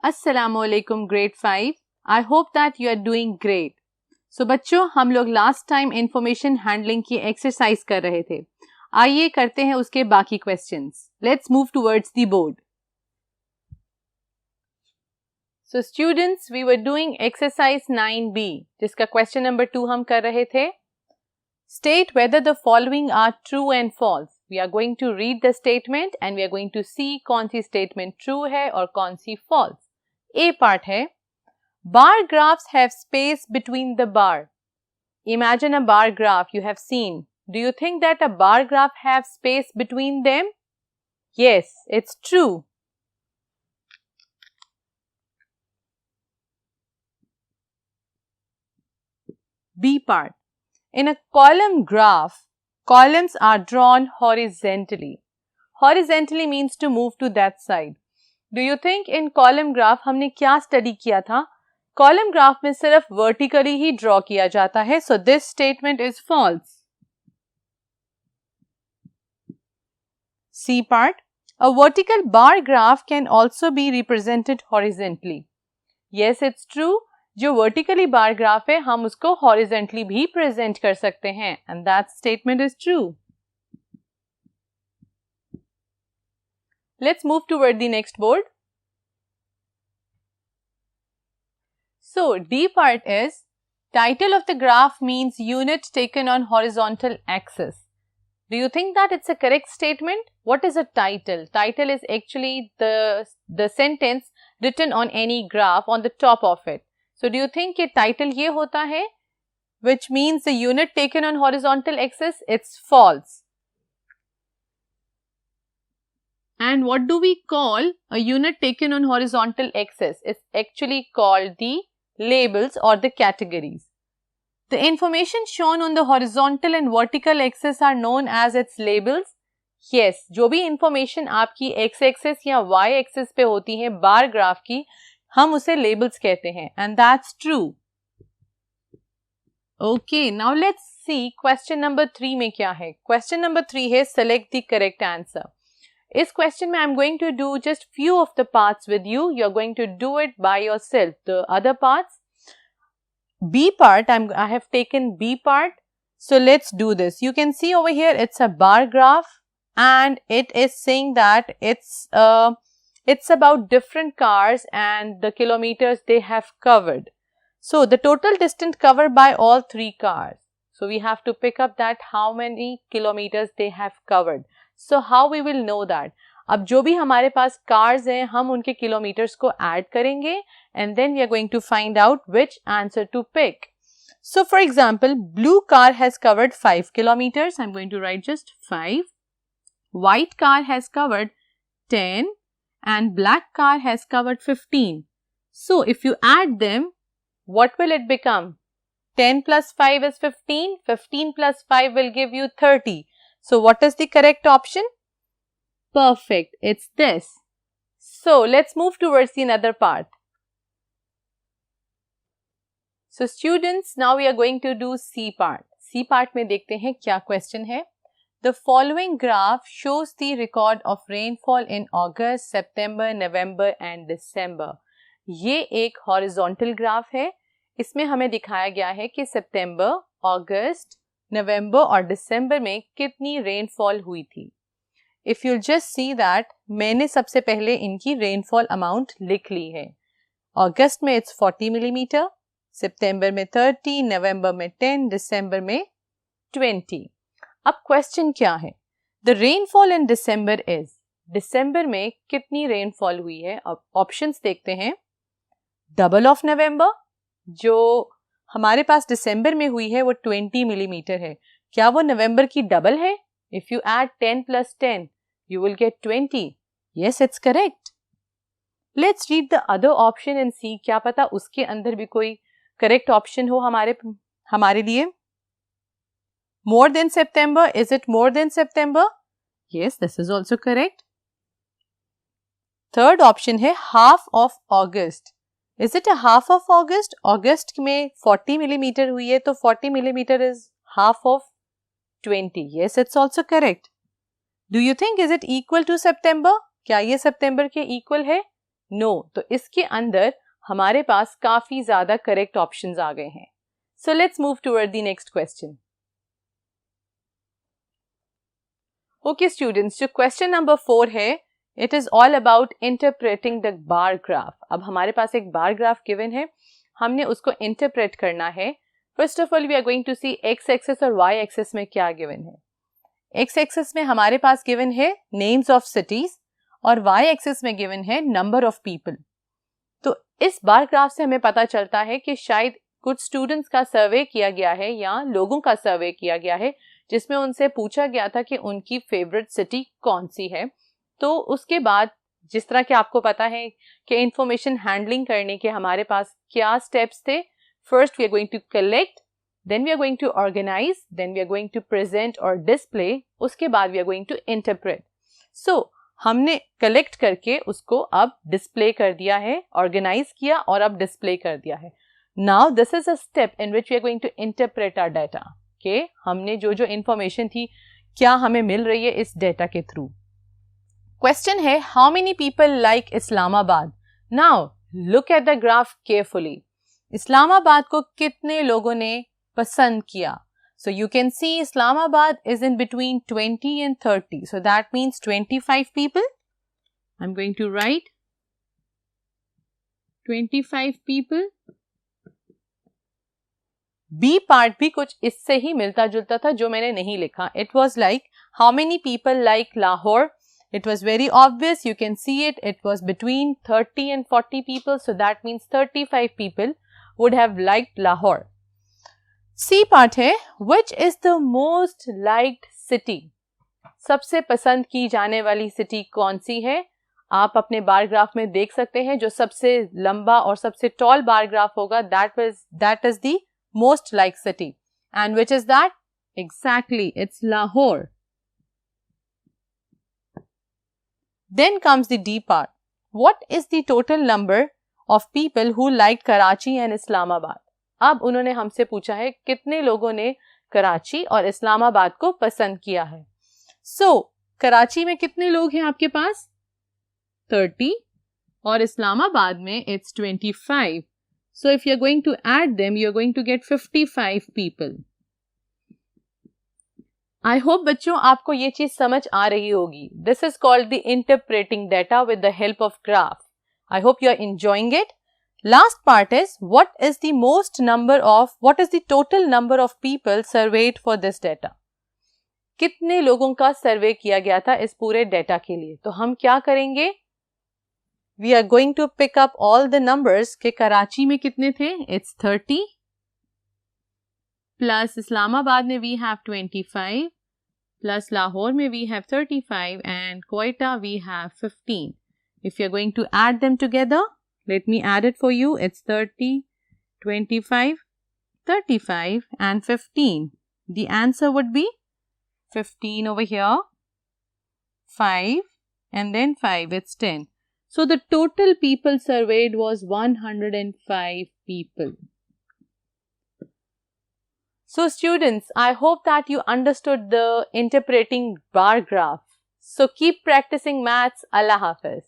अस्सलामुअलैकुम grade 5। I hope that you are doing great. So बच्चों, हम लोग लास्ट टाइम इंफॉर्मेशन हैंडलिंग की एक्सरसाइज कर रहे थे। आइए करते हैं उसके बाकी questions. Let's move towards the board. So students, we were doing exercise 9B, जिसका क्वेश्चन नंबर 2 हम कर रहे थे। State whether the following are true and false. We are going to read the statement and we are going to see कौन सी statement true है और कौन सी false. A part है, bar graphs have space between the bar. Imagine a bar graph you have seen. Do you think that a bar graph have space between them? Yes, it's true. B part. In a column graph, columns are drawn horizontally. Horizontally means to move to that side. Do you think in column graph हमने क्या study किया था? Column graph में सिर्फ vertically ही draw किया जाता है. So this statement is false. C part. A vertical bar graph can also be represented horizontally. Yes, it's true. जो वर्टिकली बार ग्राफ है हम उसको हॉरिजेंटली भी प्रेजेंट कर सकते हैं and that statement is true. Let's move toward the next board. So D part is title of the graph means unit taken on horizontal axis. Do you think that it's a correct statement? What is a title? Title is actually the sentence written on any graph on the top of it. So do you think कि title ये होता है which means the unit taken on horizontal axis? It's false. And what do we call a unit taken on horizontal axis? It's actually called the labels or the categories. The information shown on the horizontal and vertical axis are known as its labels. Yes, जो भी information आपकी x axis या y axis पे होती है bar graph की, हम उसे labels कहते हैं and that's true. Okay, now let's see question number 3 में क्या है. Question number 3 है select the correct answer. इस question में I'm going to do just few of the parts with you. You're going to do it by yourself. The other parts, B part, I have taken B part. So let's do this. You can see over here it's a bar graph and it is saying that it's about different cars and the kilometers they have covered. So the total distance covered by all three cars. So we have to pick up that how many kilometers they have covered. So how we will know that? अब जो भी हमारे पास cars हैं हम उनके kilometers को add करेंगे and then we are going to find out which answer to pick. So for example, blue car has covered 5 kilometers. I'm going to write just 5. White car has covered 10 and black car has covered 15. So if you add them, what will it become? 10 plus 5 is 15. 15 plus 5 will give you 30. So what is the correct option? Perfect. It's this. So let's move towards the another part. So students, now we are going to do C part. C part में देखते हैं क्या question है. The following graph shows the record of rainfall in August, September, November and December. ये एक horizontal graph है. इसमें हमें दिखाया गया है कि September, August, November और December में कितनी rainfall हुई थी. If you'll just see that, मैंने सबसे पहले इनकी rainfall amount लिख ली है. August में it's 40 millimeter, September में 30, November में 10, December में 20. अब question क्या है? The rainfall in December is. December में कितनी rainfall हुई है? अब options देखते हैं. Double of November, जो हमारे पास December में हुई है वो 20 millimeter है. क्या वो November की double है? If you add 10 plus 10, you will get 20. Yes, it's correct. Let's read the other option and see क्या पता उसके अंदर भी कोई correct option हो हमारे लिए. More than September, is it more than September? Yes, this is also correct. Third option है half of August. Is it a half of August? August में 40 millimeter हुई है तो 40 millimeter is half of 20. Yes, it's also correct. Do you think is it equal to September? क्या ये September के equal है? No, तो इसके अंदर हमारे पास काफी ज्यादा करेक्ट ऑप्शंस आ गए हैं. So let's move toward the next question. Okay students, जो question number 4 है, it is all about interpreting the bar graph. अब हमारे पास एक bar graph given है, हमने उसको interpret करना है. First of all, we are going to see x-axis और y-axis में क्या given है. x-axis में हमारे पास given है names of cities और y-axis में given है number of people. तो इस बार ग्राफ से हमें पता चलता है कि शायद कुछ स्टूडेंट्स का सर्वे किया गया है या लोगों का सर्वे किया गया है जिसमें उनसे पूछा गया था कि उनकी फेवरेट सिटी कौन सी है. तो उसके बाद जिस तरह कि आपको पता है कि इंफॉर्मेशन हैंडलिंग करने के हमारे पास क्या स्टेप्स थे. First we are going to collect, then we are going to organise, then we are going to present और डिस्प्ले, उसके बाद we are going to interpret. So हमने कलेक्ट करके उसको अब डिस्प्ले कर दिया है, ऑर्गेनाइज किया और अब डिस्प्ले कर दिया है. Now this is a step in which we are going to interpret our data. के हमने जो जो इंफॉर्मेशन थी क्या हमें मिल रही है इस डेटा के थ्रू. क्वेश्चन है how many people like Islamabad. Now look at the graph carefully. Islamabad को कितने लोगों ने पसंद किया. So you can see Islamabad is in between 20 and 30. So that means 25 people. I'm going to write 25 people. B part भी कुछ इससे ही मिलता जुलता था जो मैंने नहीं लिखा. It was like how many people like Lahore. It was very obvious. You can see it. It was between 30 and 40 people. So that means 35 people would have liked Lahore. C part है which is the most liked city. सबसे पसंद की जाने वाली city कौन सी है. आप अपने बार ग्राफ में देख सकते हैं जो सबसे लंबा और सबसे टॉल बार ग्राफ होगा that is the most liked city. And which is that? Exactly, it's Lahore. Then comes the D part. What is the total number of people who liked Karachi and Islamabad? अब उन्होंने हमसे पूछा है कितने लोगों ने कराची और इस्लामाबाद को पसंद किया है. कराची में कितने लोग हैं आपके पास? 30 और इस्लामाबाद में it's 25. So if you're going to add them, you're going to get 55 people. I hope बच्चों आपको ये चीज समझ आ रही होगी. This is called the interpreting data with the help of graph. I hope you are enjoying it. Last part is what is the total number of people surveyed for this data. कितने लोगों का सर्वे किया गया था इस पूरे data के लिए. तो हम क्या करेंगे? We are going to pick up all the numbers के कराची में कितने थे? It's 30 plus इस्लामाबाद में we have 25 plus लाहौर में we have 35 and Quetta we have 15. If you are going to add them together, let me add it for you. It's 30, 25, 35 and 15. The answer would be 15 over here, 5 and then 5. It's 10. So the total people surveyed was 105 people. So students, I hope that you understood the interpreting bar graph. So keep practicing maths. Allah Hafiz.